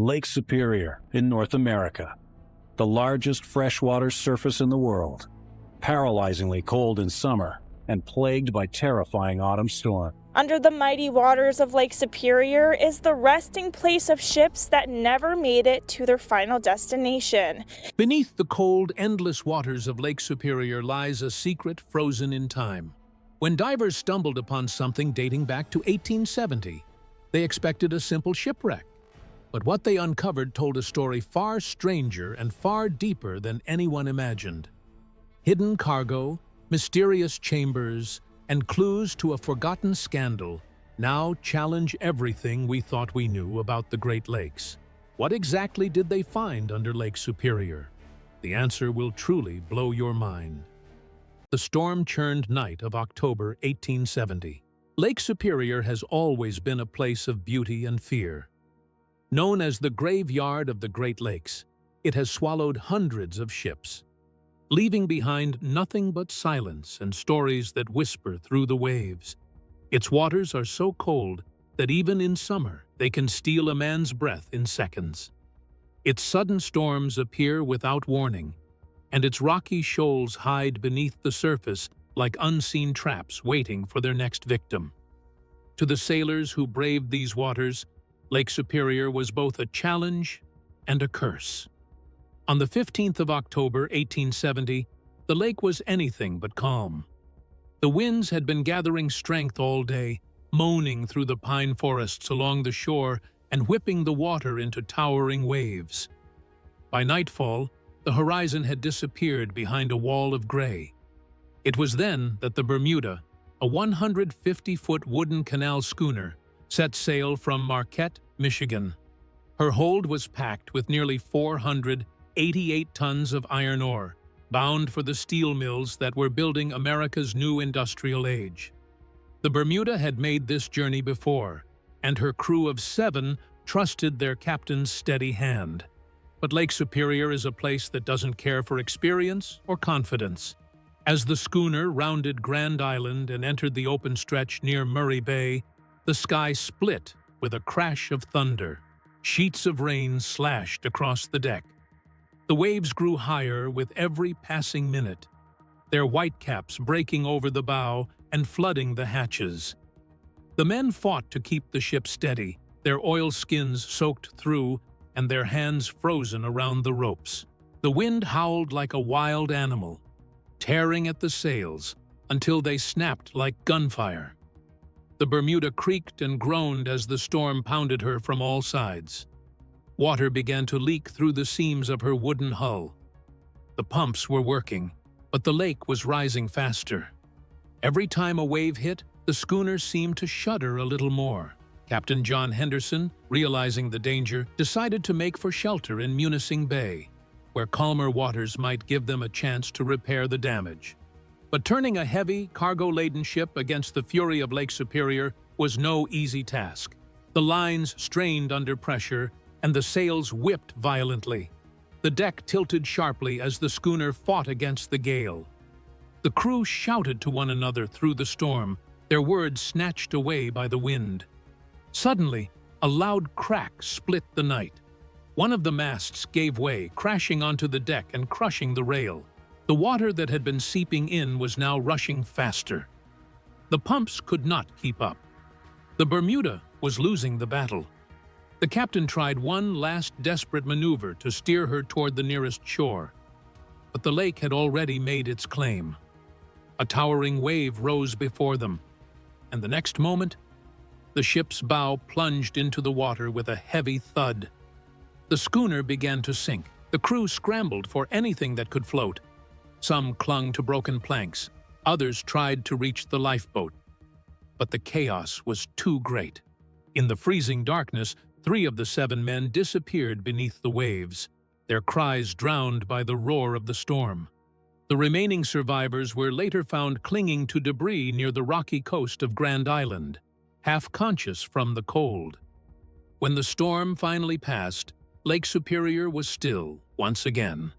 Lake Superior in North America, the largest freshwater surface in the world, paralyzingly cold in summer and plagued by terrifying autumn storms. Under the mighty waters of Lake Superior is the resting place of ships that never made it to their final destination. Beneath the cold, endless waters of Lake Superior lies a secret frozen in time. When divers stumbled upon something dating back to 1870, they expected a simple shipwreck. But what they uncovered told a story far stranger and far deeper than anyone imagined. Hidden cargo, mysterious chambers, and clues to a forgotten scandal now challenge everything we thought we knew about the Great Lakes. What exactly did they find under Lake Superior? The answer will truly blow your mind. The storm-churned night of October 1870. Lake Superior has always been a place of beauty and fear. Known as the graveyard of the Great Lakes, it has swallowed hundreds of ships, leaving behind nothing but silence and stories that whisper through the waves. Its waters are so cold that even in summer they can steal a man's breath in seconds. Its sudden storms appear without warning, and its rocky shoals hide beneath the surface like unseen traps waiting for their next victim. To the sailors who braved these waters, Lake Superior was both a challenge and a curse. On the 15th of October, 1870, the lake was anything but calm. The winds had been gathering strength all day, moaning through the pine forests along the shore and whipping the water into towering waves. By nightfall, the horizon had disappeared behind a wall of gray. It was then that the Bermuda, a 150-foot wooden canal schooner, set sail from Marquette, Michigan. Her hold was packed with nearly 488 tons of iron ore, bound for the steel mills that were building America's new industrial age. The Bermuda had made this journey before, and her crew of 7 trusted their captain's steady hand. But Lake Superior is a place that doesn't care for experience or confidence. As the schooner rounded Grand Island and entered the open stretch near Murray Bay, the sky split with a crash of thunder. Sheets of rain slashed across the deck. The waves grew higher with every passing minute, their whitecaps breaking over the bow and flooding the hatches. The men fought to keep the ship steady, their oilskins soaked through and their hands frozen around the ropes. The wind howled like a wild animal, tearing at the sails until they snapped like gunfire. The Bermuda creaked and groaned as the storm pounded her from all sides. Water began to leak through the seams of her wooden hull. The pumps were working, but the lake was rising faster. Every time a wave hit, the schooner seemed to shudder a little more. Captain John Henderson, realizing the danger, decided to make for shelter in Munising Bay, where calmer waters might give them a chance to repair the damage. But turning a heavy, cargo-laden ship against the fury of Lake Superior was no easy task. The lines strained under pressure, and the sails whipped violently. The deck tilted sharply as the schooner fought against the gale. The crew shouted to one another through the storm, their words snatched away by the wind. Suddenly, a loud crack split the night. One of the masts gave way, crashing onto the deck and crushing the rail. The water that had been seeping in was now rushing faster. The pumps could not keep up. The Bermuda was losing the battle. The captain tried one last desperate maneuver to steer her toward the nearest shore, but the lake had already made its claim. A towering wave rose before them, and the next moment, the ship's bow plunged into the water with a heavy thud. The schooner began to sink. The crew scrambled for anything that could float. Some clung to broken planks, others tried to reach the lifeboat. But the chaos was too great. In the freezing darkness, 3 of the 7 men disappeared beneath the waves, their cries drowned by the roar of the storm. The remaining survivors were later found clinging to debris near the rocky coast of Grand Island, half conscious from the cold. When the storm finally passed, Lake Superior was still once again.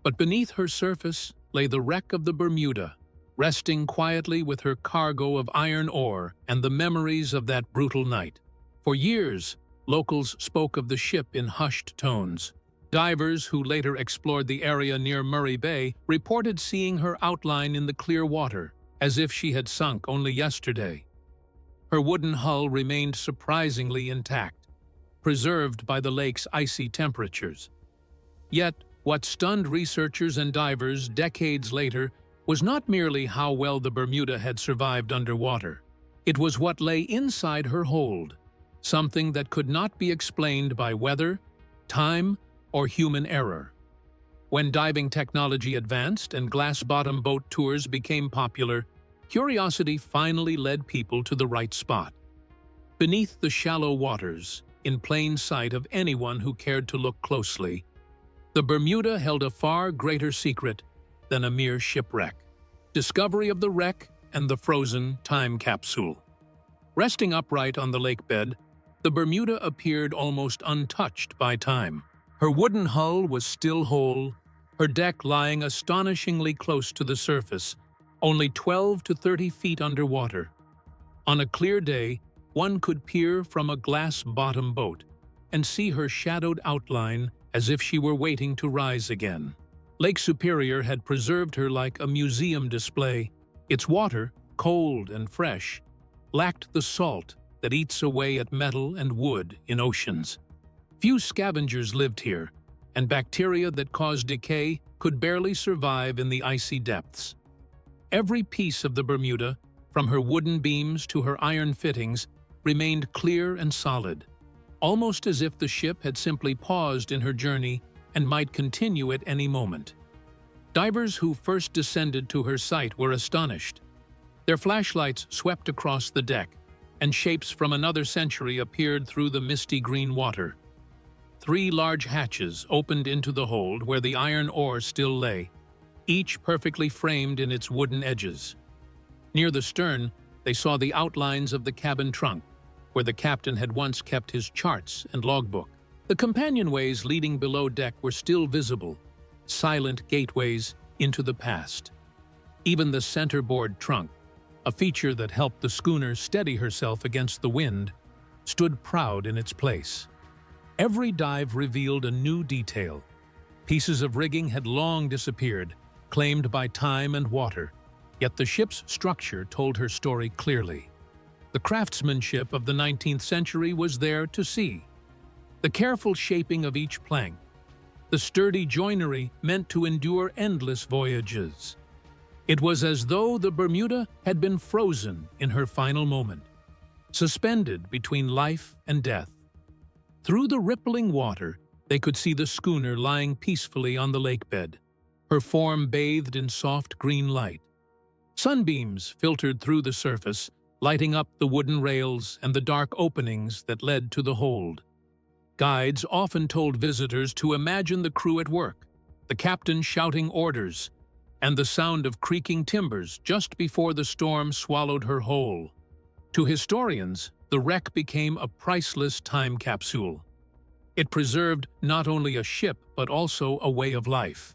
But beneath her surface lay the wreck of the Bermuda, resting quietly with her cargo of iron ore and the memories of that brutal night. For years, Locals spoke of the ship in hushed tones. Divers who later explored the area near Murray Bay reported seeing her outline in the clear water, as if she had sunk only yesterday. Her wooden hull remained surprisingly intact, preserved by the lake's icy temperatures. Yet, what stunned researchers and divers decades later was not merely how well the Bermuda had survived underwater. It was what lay inside her hold, something that could not be explained by weather, time, or human error. When diving technology advanced and glass-bottom boat tours became popular, curiosity finally led people to the right spot. Beneath the shallow waters, in plain sight of anyone who cared to look closely, the Bermuda held a far greater secret than a mere shipwreck. Discovery of the wreck and the frozen time capsule. Resting upright on the lake bed, the Bermuda appeared almost untouched by time. Her wooden hull was still whole, her deck lying astonishingly close to the surface, only 12 to 30 feet underwater. On a clear day, one could peer from a glass-bottom boat and see her shadowed outline as if she were waiting to rise again. Lake Superior had preserved her like a museum display. Its water, cold and fresh, lacked the salt that eats away at metal and wood in oceans. Few scavengers lived here, and bacteria that cause decay could barely survive in the icy depths. Every piece of the Bermuda, from her wooden beams to her iron fittings, remained clear and solid, almost as if the ship had simply paused in her journey and might continue at any moment. Divers who first descended to her site were astonished. Their flashlights swept across the deck, and shapes from another century appeared through the misty green water. 3 large hatches opened into the hold where the iron ore still lay, each perfectly framed in its wooden edges. Near the stern, they saw the outlines of the cabin trunk, where the captain had once kept his charts and logbook. The companionways leading below deck were still visible, silent gateways into the past. Even the centerboard trunk, a feature that helped the schooner steady herself against the wind, stood proud in its place. Every dive revealed a new detail. Pieces of rigging had long disappeared, claimed by time and water, yet the ship's structure told her story clearly. The craftsmanship of the 19th century was there to see. The careful shaping of each plank, the sturdy joinery meant to endure endless voyages. It was as though the Bermuda had been frozen in her final moment, suspended between life and death. Through the rippling water, they could see the schooner lying peacefully on the lake bed, her form bathed in soft green light. Sunbeams filtered through the surface, lighting up the wooden rails and the dark openings that led to the hold. Guides often told visitors to imagine the crew at work, the captain shouting orders, and the sound of creaking timbers just before the storm swallowed her whole. To historians, the wreck became a priceless time capsule. It preserved not only a ship but also a way of life.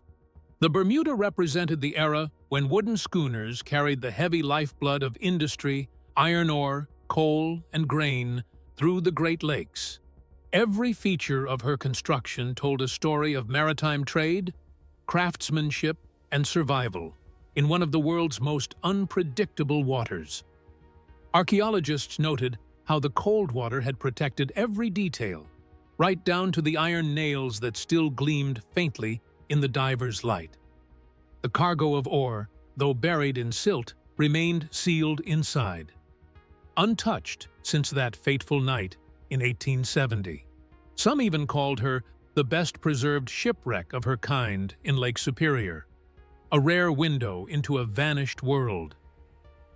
The Bermuda represented the era when wooden schooners carried the heavy lifeblood of industry, iron ore, coal, and grain through the Great Lakes. Every feature of her construction told a story of maritime trade, craftsmanship, and survival in one of the world's most unpredictable waters. Archaeologists noted how the cold water had protected every detail, right down to the iron nails that still gleamed faintly in the diver's light. The cargo of ore, though buried in silt, remained sealed inside, untouched since that fateful night in 1870. Some even called her the best-preserved shipwreck of her kind in Lake Superior, a rare window into a vanished world.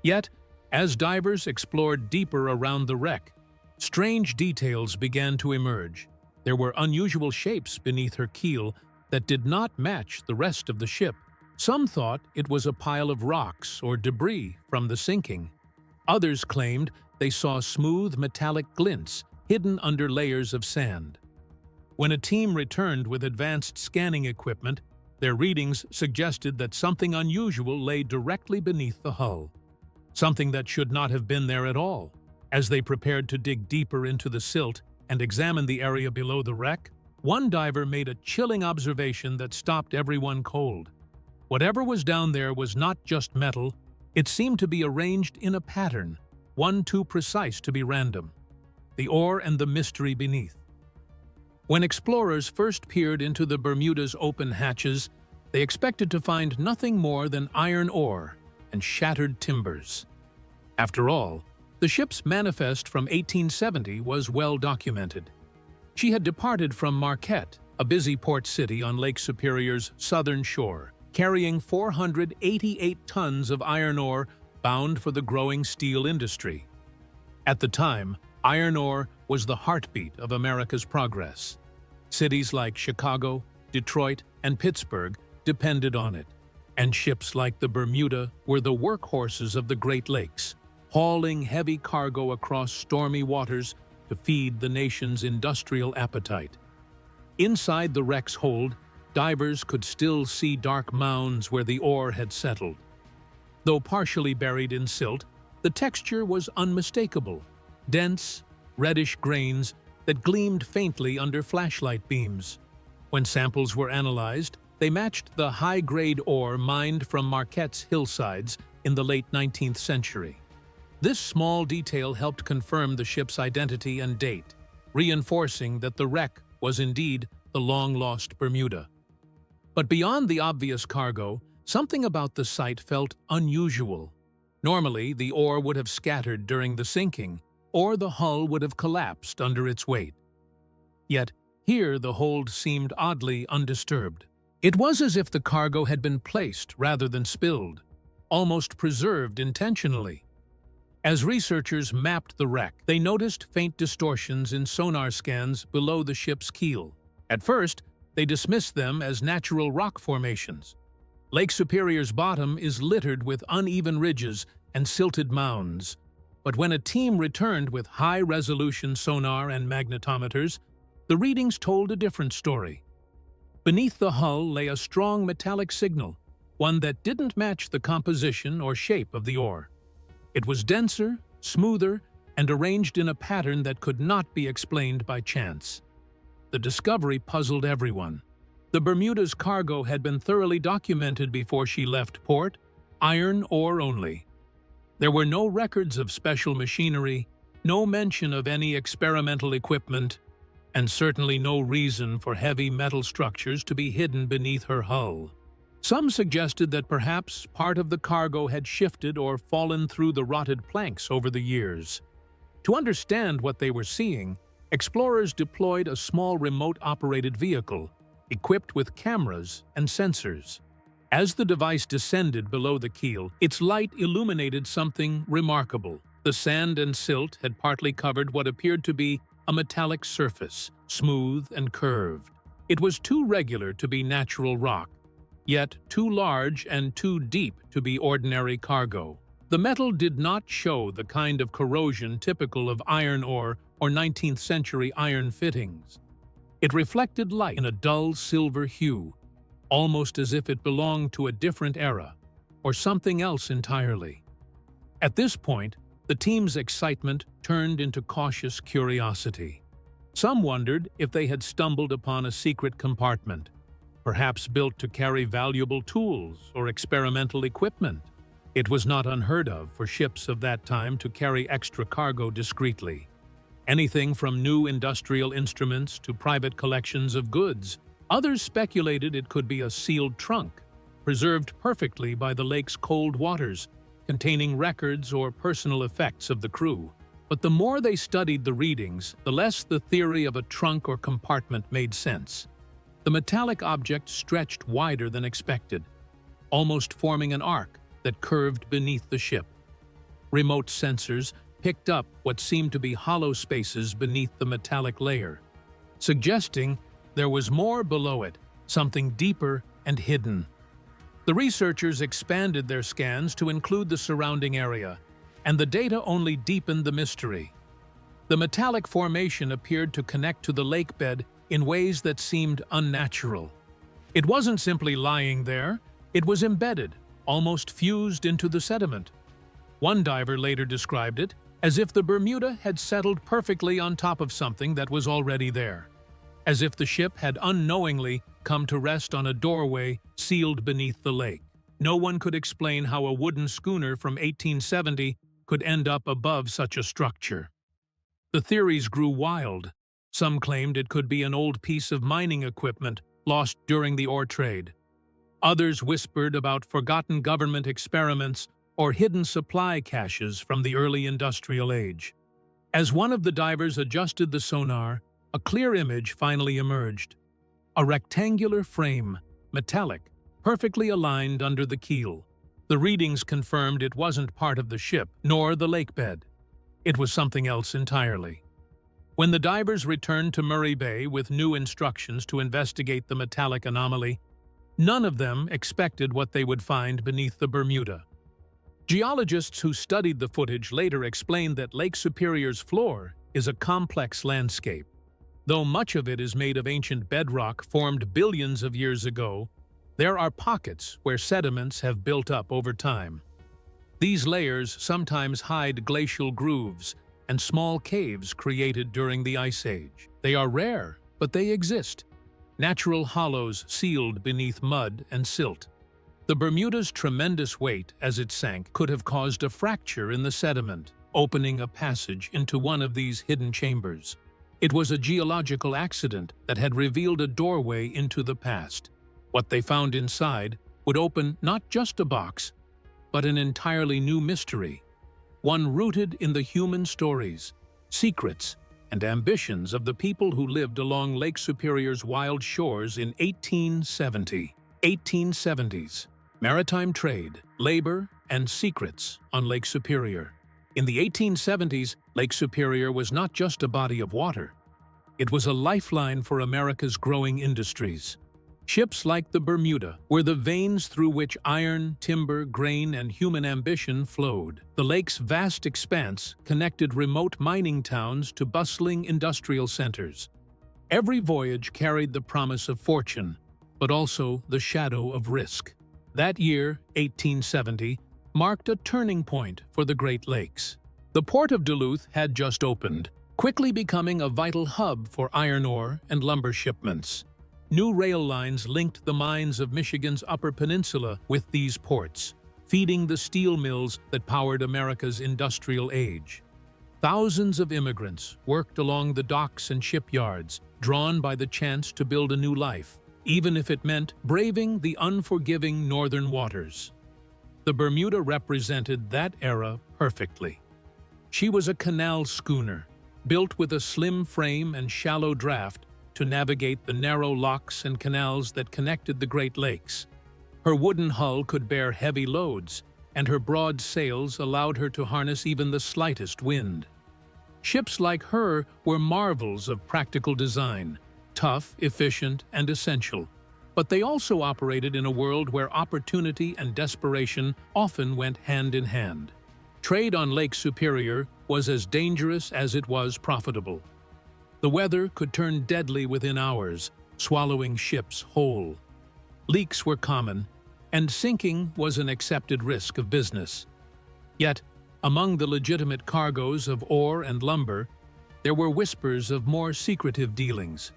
Yet, as divers explored deeper around the wreck, strange details began to emerge. There were unusual shapes beneath her keel that did not match the rest of the ship. Some thought it was a pile of rocks or debris from the sinking. Others claimed they saw smooth metallic glints hidden under layers of sand. When a team returned with advanced scanning equipment, their readings suggested that something unusual lay directly beneath the hull. Something that should not have been there at all. As they prepared to dig deeper into the silt, and examined the area below the wreck, one diver made a chilling observation that stopped everyone cold. Whatever was down there was not just metal, it seemed to be arranged in a pattern, one too precise to be random. The ore and the mystery beneath. When explorers first peered into the Bermuda's open hatches, they expected to find nothing more than iron ore and shattered timbers. After all, the ship's manifest from 1870 was well documented. She had departed from Marquette, a busy port city on Lake Superior's southern shore, carrying 488 tons of iron ore bound for the growing steel industry. At the time, iron ore was the heartbeat of America's progress. Cities like Chicago, Detroit, and Pittsburgh depended on it, and ships like the Bermuda were the workhorses of the Great Lakes, hauling heavy cargo across stormy waters to feed the nation's industrial appetite. Inside the wreck's hold, divers could still see dark mounds where the ore had settled. Though partially buried in silt, the texture was unmistakable, dense, reddish grains that gleamed faintly under flashlight beams. When samples were analyzed, they matched the high-grade ore mined from Marquette's hillsides in the late 19th century. This small detail helped confirm the ship's identity and date, reinforcing that the wreck was indeed the long-lost Bermuda. But beyond the obvious cargo, something about the site felt unusual. Normally, the ore would have scattered during the sinking, or the hull would have collapsed under its weight. Yet, here the hold seemed oddly undisturbed. It was as if the cargo had been placed rather than spilled, almost preserved intentionally. As researchers mapped the wreck, they noticed faint distortions in sonar scans below the ship's keel. At first, they dismissed them as natural rock formations. Lake Superior's bottom is littered with uneven ridges and silted mounds. But when a team returned with high-resolution sonar and magnetometers, the readings told a different story. Beneath the hull lay a strong metallic signal, one that didn't match the composition or shape of the ore. It was denser, smoother, and arranged in a pattern that could not be explained by chance. The discovery puzzled everyone. The Bermuda's cargo had been thoroughly documented before she left port, iron ore only. There were no records of special machinery, no mention of any experimental equipment, and certainly no reason for heavy metal structures to be hidden beneath her hull. Some suggested that perhaps part of the cargo had shifted or fallen through the rotted planks over the years. To understand what they were seeing, explorers deployed a small remote-operated vehicle, equipped with cameras and sensors. As the device descended below the keel, its light illuminated something remarkable. The sand and silt had partly covered what appeared to be a metallic surface, smooth and curved. It was too regular to be natural rock, yet too large and too deep to be ordinary cargo. The metal did not show the kind of corrosion typical of iron ore or 19th century iron fittings. It reflected light in a dull silver hue, almost as if it belonged to a different era, or something else entirely. At this point, the team's excitement turned into cautious curiosity. Some wondered if they had stumbled upon a secret compartment, perhaps built to carry valuable tools or experimental equipment. It was not unheard of for ships of that time to carry extra cargo discreetly. Anything from new industrial instruments to private collections of goods. Others speculated it could be a sealed trunk, preserved perfectly by the lake's cold waters, containing records or personal effects of the crew. But the more they studied the readings, the less the theory of a trunk or compartment made sense. The metallic object stretched wider than expected, almost forming an arc that curved beneath the ship. Remote sensors picked up what seemed to be hollow spaces beneath the metallic layer, suggesting there was more below it, something deeper and hidden. The researchers expanded their scans to include the surrounding area, and the data only deepened the mystery. The metallic formation appeared to connect to the lake bed in ways that seemed unnatural. It wasn't simply lying there, it was embedded, almost fused into the sediment. One diver later described it as if the Bermuda had settled perfectly on top of something that was already there, as if the ship had unknowingly come to rest on a doorway sealed beneath the lake. No one could explain how a wooden schooner from 1870 could end up above such a structure. The theories grew wild. Some claimed it could be an old piece of mining equipment lost during the ore trade. Others whispered about forgotten government experiments or hidden supply caches from the early industrial age. As one of the divers adjusted the sonar, a clear image finally emerged. A rectangular frame, metallic, perfectly aligned under the keel. The readings confirmed it wasn't part of the ship, nor the lake bed. It was something else entirely. When the divers returned to Murray Bay with new instructions to investigate the metallic anomaly, none of them expected what they would find beneath the Bermuda. Geologists who studied the footage later explained that Lake Superior's floor is a complex landscape. Though much of it is made of ancient bedrock formed billions of years ago, there are pockets where sediments have built up over time. These layers sometimes hide glacial grooves and small caves created during the Ice Age. They are rare, but they exist. Natural hollows sealed beneath mud and silt. The Bermuda's tremendous weight as it sank could have caused a fracture in the sediment, opening a passage into one of these hidden chambers. It was a geological accident that had revealed a doorway into the past. What they found inside would open not just a box, but an entirely new mystery, one rooted in the human stories, secrets, and ambitions of the people who lived along Lake Superior's wild shores in 1870s. Maritime trade, labor, and secrets on Lake Superior. In the 1870s, Lake Superior was not just a body of water. It was a lifeline for America's growing industries. Ships like the Bermuda were the veins through which iron, timber, grain, and human ambition flowed. The lake's vast expanse connected remote mining towns to bustling industrial centers. Every voyage carried the promise of fortune, but also the shadow of risk. That year, 1870, marked a turning point for the Great Lakes. The port of Duluth had just opened, quickly becoming a vital hub for iron ore and lumber shipments. New rail lines linked the mines of Michigan's Upper Peninsula with these ports, feeding the steel mills that powered America's industrial age. Thousands of immigrants worked along the docks and shipyards, drawn by the chance to build a new life, even if it meant braving the unforgiving northern waters. The Bermuda represented that era perfectly. She was a canal schooner, built with a slim frame and shallow draft to navigate the narrow locks and canals that connected the Great Lakes. Her wooden hull could bear heavy loads, and her broad sails allowed her to harness even the slightest wind. Ships like her were marvels of practical design, tough, efficient, and essential. But they also operated in a world where opportunity and desperation often went hand in hand. Trade on Lake Superior was as dangerous as it was profitable. The weather could turn deadly within hours, swallowing ships whole. Leaks were common, and sinking was an accepted risk of business. Yet, among the legitimate cargoes of ore and lumber, there were whispers of more secretive dealings.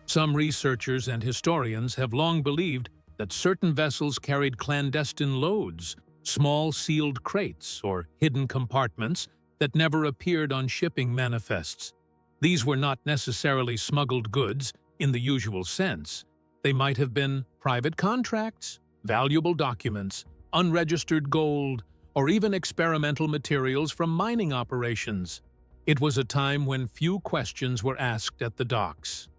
Some researchers and historians have long believed that certain vessels carried clandestine loads, small sealed crates or hidden compartments that never appeared on shipping manifests. These were not necessarily smuggled goods in the usual sense. They might have been private contracts, valuable documents, unregistered gold, or even experimental materials from mining operations. It was a time when few questions were asked at the docks.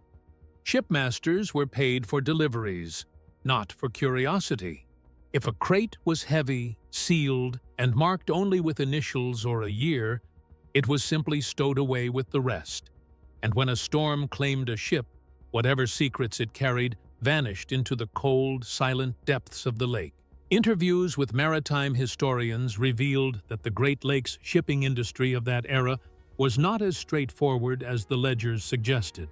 Shipmasters were paid for deliveries, not for curiosity. If a crate was heavy, sealed, and marked only with initials or a year, it was simply stowed away with the rest. And when a storm claimed a ship, whatever secrets it carried vanished into the cold, silent depths of the lake. Interviews with maritime historians revealed that the Great Lakes shipping industry of that era was not as straightforward as the ledgers suggested.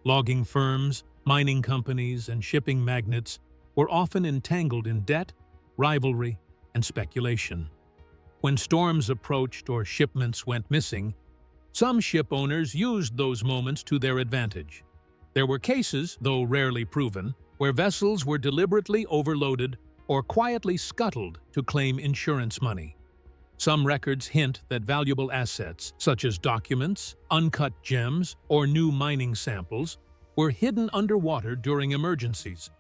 Logging firms, mining companies, and shipping magnates were often entangled in debt, rivalry, and speculation. When storms approached or shipments went missing, some ship owners used those moments to their advantage. There were cases, though rarely proven, where vessels were deliberately overloaded or quietly scuttled to claim insurance money. Some records hint that valuable assets, such as documents, uncut gems, or new mining samples, were hidden underwater during emergencies,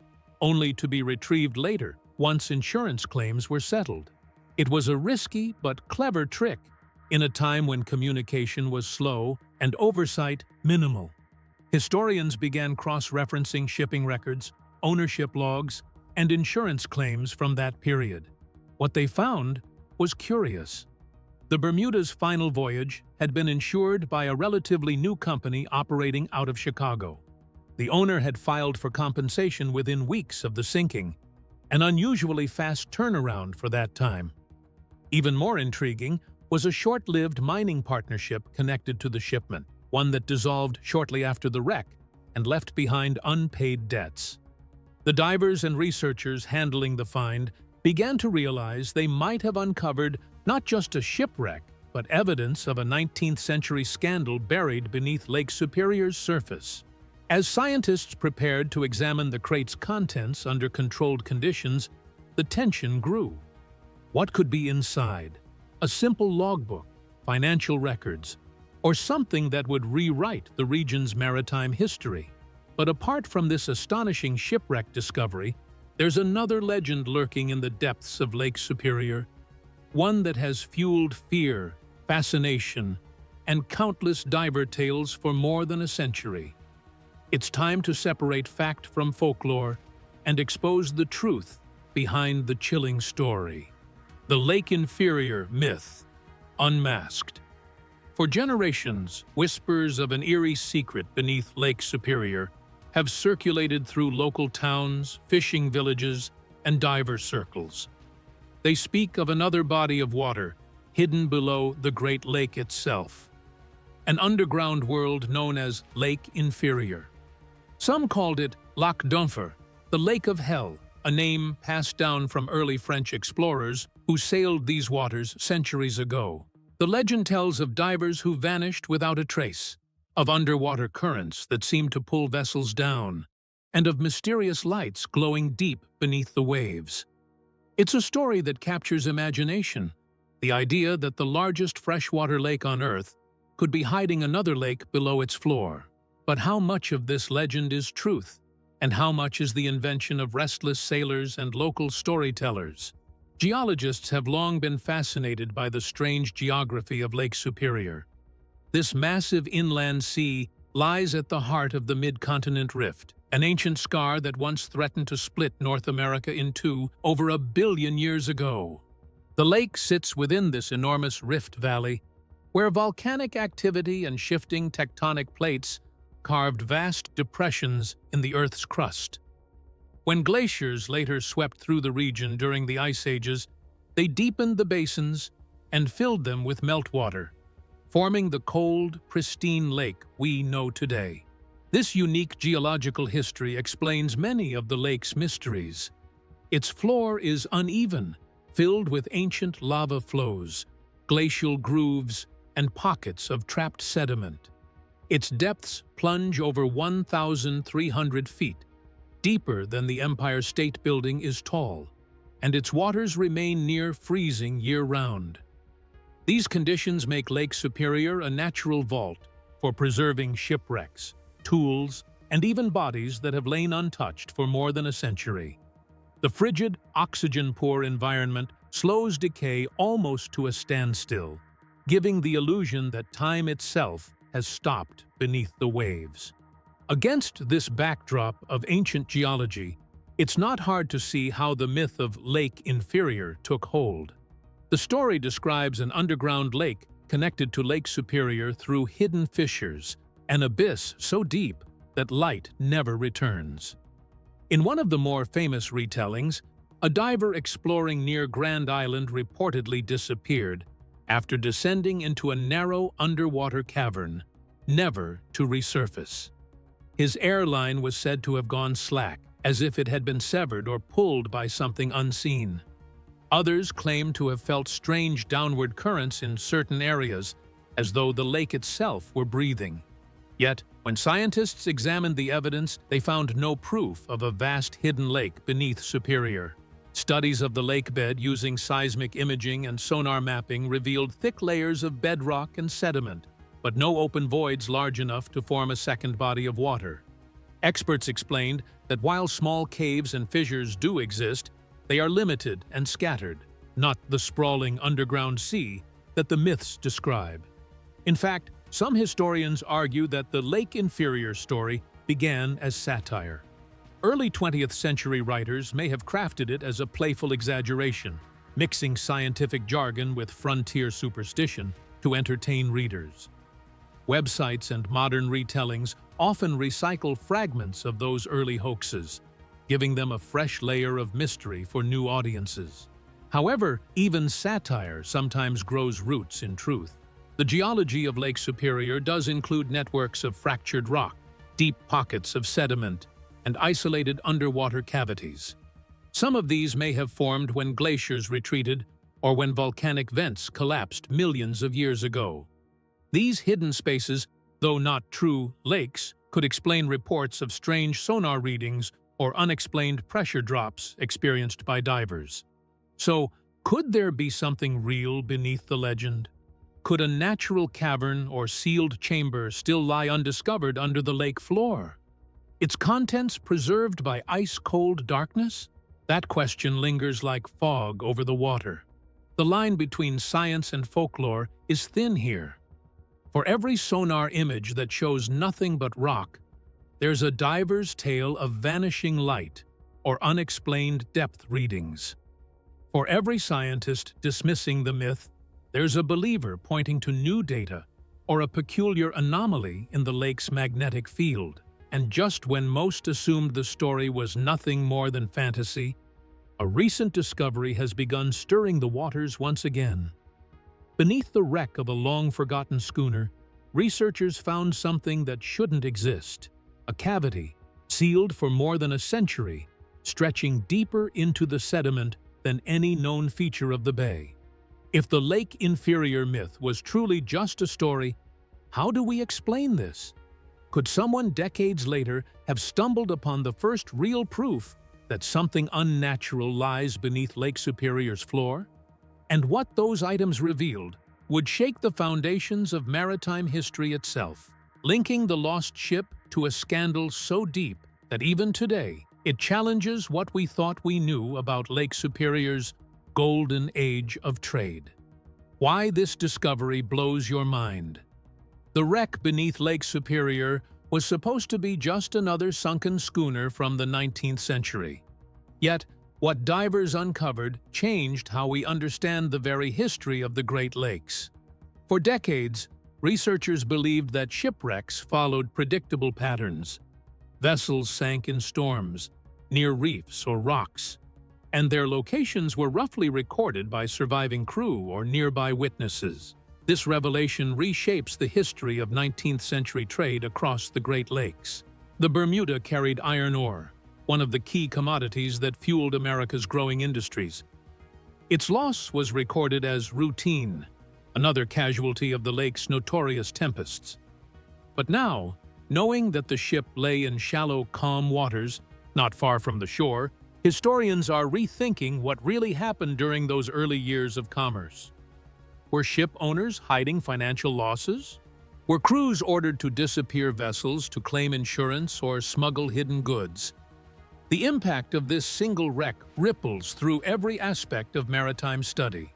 only to be retrieved later once insurance claims were settled. It was a risky but clever trick in a time when communication was slow and oversight minimal. Historians began cross-referencing shipping records, ownership logs, and insurance claims from that period. What they found was curious. The Bermuda's final voyage had been insured by a relatively new company operating out of Chicago. The owner had filed for compensation within weeks of the sinking, an unusually fast turnaround for that time. Even more intriguing was a short-lived mining partnership connected to the shipment, one that dissolved shortly after the wreck and left behind unpaid debts. The divers and researchers handling the find began to realize they might have uncovered not just a shipwreck, but evidence of a 19th-century scandal buried beneath Lake Superior's surface. As scientists prepared to examine the crate's contents under controlled conditions, the tension grew. What could be inside? A simple logbook, financial records, or something that would rewrite the region's maritime history? But apart from this astonishing shipwreck discovery, there's another legend lurking in the depths of Lake Superior, one that has fueled fear, fascination, and countless diver tales for more than a century. It's time to separate fact from folklore and expose the truth behind the chilling story. The Lake Inferior myth, unmasked. For generations, whispers of an eerie secret beneath Lake Superior have circulated through local towns, fishing villages, and diver circles. They speak of another body of water hidden below the Great Lake itself, an underground world known as Lake Inferior. Some called it Lac d'Enfer, the Lake of Hell, a name passed down from early French explorers who sailed these waters centuries ago. The legend tells of divers who vanished without a trace, of underwater currents that seem to pull vessels down, and of mysterious lights glowing deep beneath the waves. It's a story that captures imagination, the idea that the largest freshwater lake on Earth could be hiding another lake below its floor. But how much of this legend is truth, and how much is the invention of restless sailors and local storytellers? Geologists have long been fascinated by the strange geography of Lake Superior. This massive inland sea lies at the heart of the mid-continent rift, an ancient scar that once threatened to split North America in two over 1 billion years ago. The lake sits within this enormous rift valley, where volcanic activity and shifting tectonic plates carved vast depressions in the Earth's crust. When glaciers later swept through the region during the ice ages, they deepened the basins and filled them with meltwater, forming the cold, pristine lake we know today. This unique geological history explains many of the lake's mysteries. Its floor is uneven, filled with ancient lava flows, glacial grooves, and pockets of trapped sediment. Its depths plunge over 1,300 feet, deeper than the Empire State Building is tall, and its waters remain near freezing year-round. These conditions make Lake Superior a natural vault for preserving shipwrecks, tools, and even bodies that have lain untouched for more than a century. The frigid, oxygen-poor environment slows decay almost to a standstill, giving the illusion that time itself has stopped beneath the waves. Against this backdrop of ancient geology, it's not hard to see how the myth of Lake Inferior took hold. The story describes an underground lake connected to Lake Superior through hidden fissures, an abyss so deep that light never returns. In one of the more famous retellings, a diver exploring near Grand Island reportedly disappeared after descending into a narrow underwater cavern, never to resurface. His airline was said to have gone slack, as if it had been severed or pulled by something unseen. Others claim to have felt strange downward currents in certain areas, as though the lake itself were breathing. Yet, when scientists examined the evidence, they found no proof of a vast hidden lake beneath Superior. Studies of the lake bed using seismic imaging and sonar mapping revealed thick layers of bedrock and sediment, but no open voids large enough to form a second body of water. Experts explained that while small caves and fissures do exist, they are limited and scattered, not the sprawling underground sea that the myths describe. In fact, some historians argue that the Lake Inferior story began as satire. Early 20th century writers may have crafted it as a playful exaggeration, mixing scientific jargon with frontier superstition to entertain readers. Websites and modern retellings often recycle fragments of those early hoaxes, giving them a fresh layer of mystery for new audiences. However, even satire sometimes grows roots in truth. The geology of Lake Superior does include networks of fractured rock, deep pockets of sediment, and isolated underwater cavities. Some of these may have formed when glaciers retreated or when volcanic vents collapsed millions of years ago. These hidden spaces, though not true lakes, could explain reports of strange sonar readings or unexplained pressure drops experienced by divers. So, could there be something real beneath the legend? Could a natural cavern or sealed chamber still lie undiscovered under the lake floor? Its contents preserved by ice-cold darkness? That question lingers like fog over the water. The line between science and folklore is thin here. For every sonar image that shows nothing but rock, there's a diver's tale of vanishing light or unexplained depth readings. For every scientist dismissing the myth, there's a believer pointing to new data or a peculiar anomaly in the lake's magnetic field. And just when most assumed the story was nothing more than fantasy, a recent discovery has begun stirring the waters once again. Beneath the wreck of a long-forgotten schooner, researchers found something that shouldn't exist: a cavity, sealed for more than a century, stretching deeper into the sediment than any known feature of the bay. If the Lake Inferior myth was truly just a story, how do we explain this? Could someone decades later have stumbled upon the first real proof that something unnatural lies beneath Lake Superior's floor? And what those items revealed would shake the foundations of maritime history itself, linking the lost ship to a scandal so deep that even today it challenges what we thought we knew about Lake Superior's golden age of trade. Why this discovery blows your mind. The wreck beneath Lake Superior was supposed to be just another sunken schooner from the 19th century. Yet, what divers uncovered changed how we understand the very history of the Great Lakes. For decades, researchers believed that shipwrecks followed predictable patterns. Vessels sank in storms, near reefs or rocks, and their locations were roughly recorded by surviving crew or nearby witnesses. This revelation reshapes the history of 19th century trade across the Great Lakes. The Bermuda carried iron ore, one of the key commodities that fueled America's growing industries. Its loss was recorded as routine, another casualty of the lake's notorious tempests. But now, knowing that the ship lay in shallow, calm waters, not far from the shore, historians are rethinking what really happened during those early years of commerce. Were ship owners hiding financial losses? Were crews ordered to disappear vessels to claim insurance or smuggle hidden goods? The impact of this single wreck ripples through every aspect of maritime study.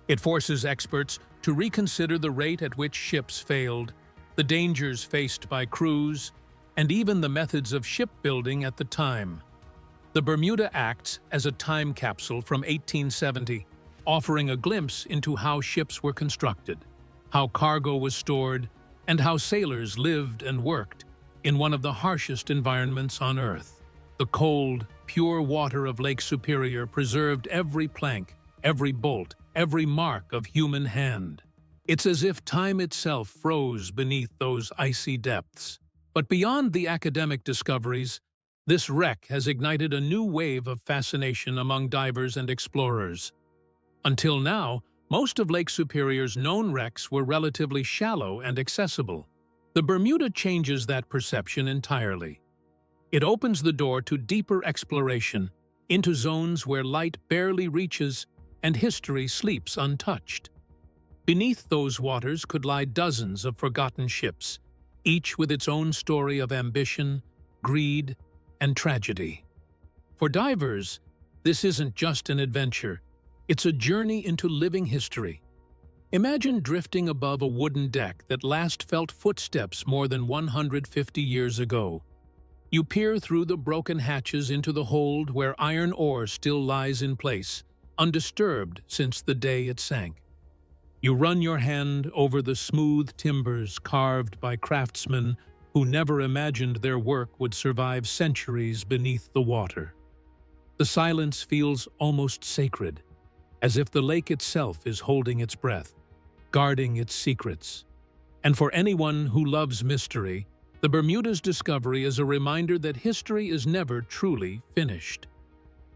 It forces experts to reconsider the rate at which ships failed, the dangers faced by crews, and even the methods of shipbuilding at the time. The Bermuda acts as a time capsule from 1870, offering a glimpse into how ships were constructed, how cargo was stored, and how sailors lived and worked in one of the harshest environments on Earth. The cold, pure water of Lake Superior preserved every plank, every bolt, every mark of human hand. It's as if time itself froze beneath those icy depths. But beyond the academic discoveries, this wreck has ignited a new wave of fascination among divers and explorers. Until now, most of Lake Superior's known wrecks were relatively shallow and accessible. The Bermuda changes that perception entirely. It opens the door to deeper exploration, into zones where light barely reaches and history sleeps untouched. Beneath those waters could lie dozens of forgotten ships, each with its own story of ambition, greed, and tragedy. For divers, this isn't just an adventure, it's a journey into living history. Imagine drifting above a wooden deck that last felt footsteps more than 150 years ago. You peer through the broken hatches into the hold where iron ore still lies in place, undisturbed since the day it sank. You run your hand over the smooth timbers carved by craftsmen who never imagined their work would survive centuries beneath the water. The silence feels almost sacred, as if the lake itself is holding its breath, guarding its secrets. And for anyone who loves mystery, the Bermuda's discovery is a reminder that history is never truly finished.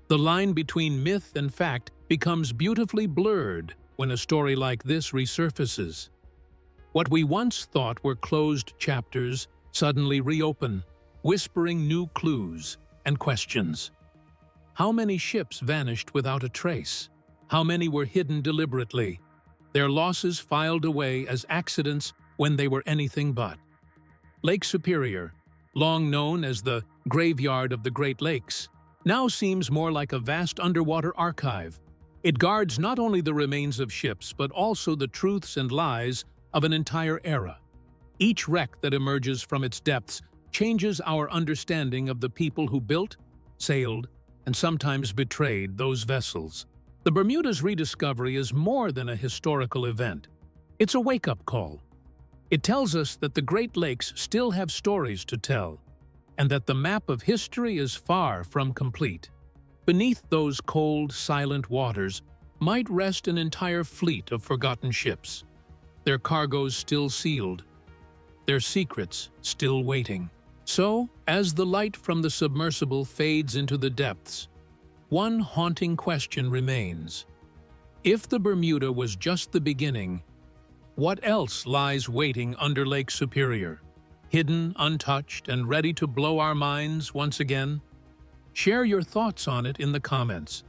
The line between myth and fact becomes beautifully blurred when a story like this resurfaces. What we once thought were closed chapters suddenly reopen, whispering new clues and questions. How many ships vanished without a trace? How many were hidden deliberately, their losses filed away as accidents when they were anything but? Lake Superior, long known as the graveyard of the Great Lakes, now seems more like a vast underwater archive. It guards not only the remains of ships, but also the truths and lies of an entire era. Each wreck that emerges from its depths changes our understanding of the people who built, sailed, and sometimes betrayed those vessels. The Bermuda's rediscovery is more than a historical event. It's a wake-up call. It tells us that the Great Lakes still have stories to tell, and that the map of history is far from complete. Beneath those cold, silent waters might rest an entire fleet of forgotten ships, their cargoes still sealed, their secrets still waiting. So, as the light from the submersible fades into the depths, one haunting question remains. If the Bermuda was just the beginning, what else lies waiting under Lake Superior, hidden, untouched, and ready to blow our minds once again? Share your thoughts on it in the comments.